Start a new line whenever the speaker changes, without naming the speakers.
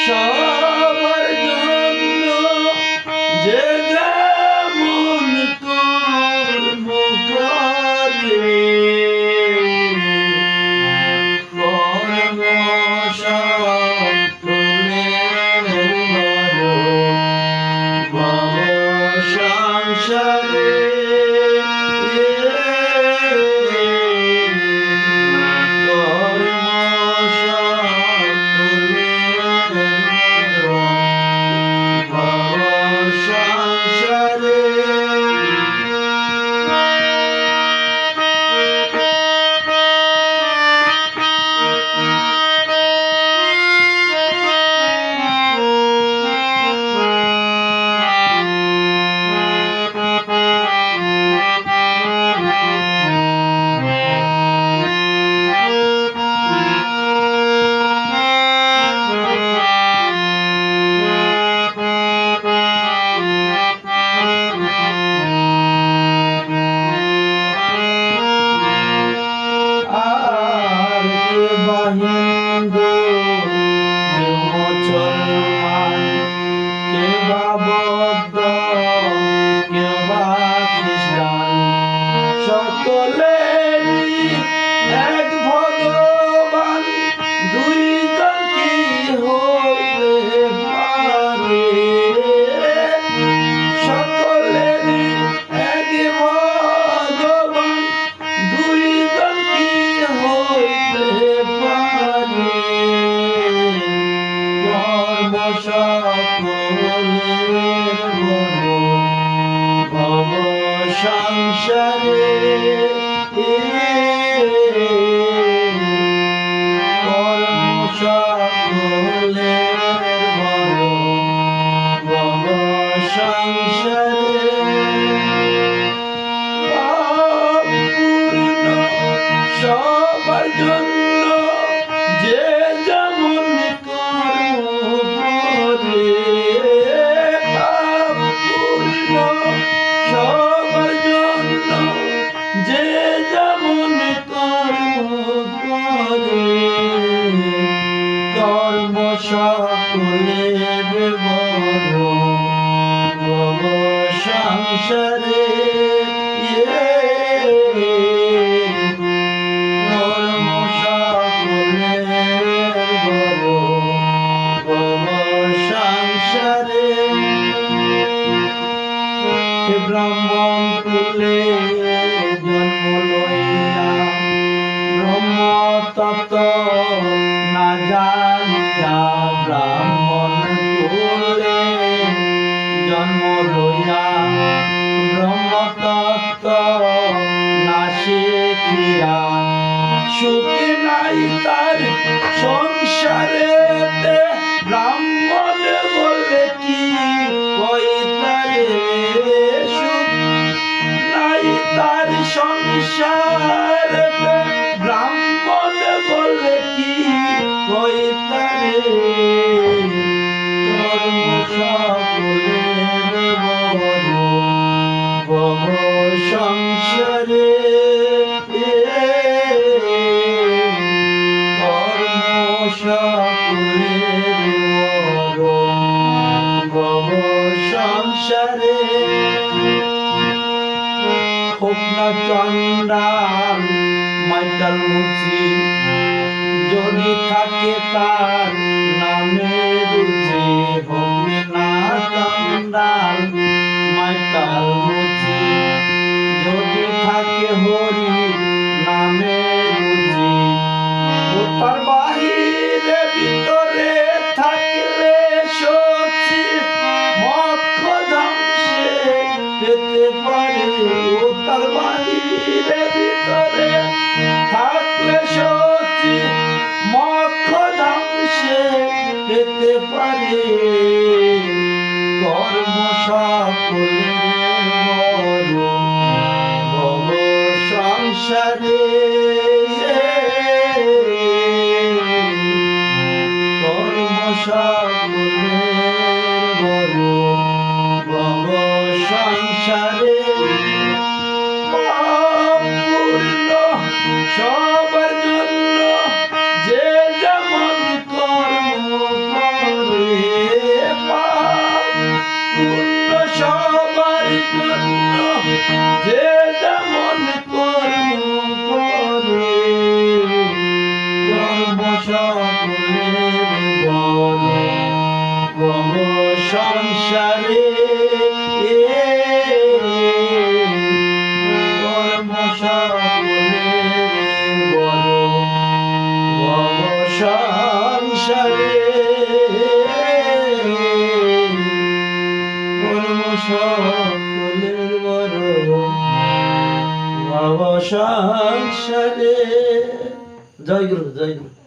সবার জন্য যে যেমন কর্ম করে কর্ম সকলের ভব সংসারে হিন্দু কেউ মুসলমান কেউ বা বৌদ্ধ কেউ বা খ্রিস্টান সকলেরই এক ভগবান দুইজন কি হতে পারে সকলেরই এক ভগবান দুইজন কি হতে পারে কর্ম সকলের ভব সংসারে কর্ম সকলের ভব সংসারে পূর্ণ সবার জন্য যে যেমন কর্ম করে পূর্ণ সবার জন্য যে যেমন কর্ম করে কর্ম সকলের ভব সংসারে কর্ম সকলের ভব সংসারে ব্রাহ্মণ কুলে জন্ম লইয়া ব্রহ্ম তত্ত্ব না জানিয়া ব্রাহ্মণ কুলে জন্ম লইয়া ব্রহ্ম তত্ত্ব না শিখিয়া সুখী নাই তার সংসারেতে ব্রাহ্মণ বলে কি কইতারে সুখ নাই তার সংসারেতে ব্রাহ্মণ বলে কি কইতারে কর্ম সকলের ভব সংসারে কর্ম সকলের ভব সংসারে হোক না চন্ডাল মাইটাল মুচি যদি থাকে তার নামে রুচি হোক না চন্ডাল মাইটাল মুচি যদি থাকে হরি নামে রুচি ও তার বাহিরে ভিতরে থাকলে সচি মক্ষ ধ্বংসে পেতে পারে ও তার বাহিরে ভিতরে থাকলে সচি মক্ষ ধ্বংসে পেতে পারে কর্ম সকলের ভব সংসারে কর্ম সকলের ভব সংসারে পূর্ণ সবার জন্য যে যেমন কর্ম করে সকলের বড় ভব সংসারে। জয় গুরু, জয় গুরু।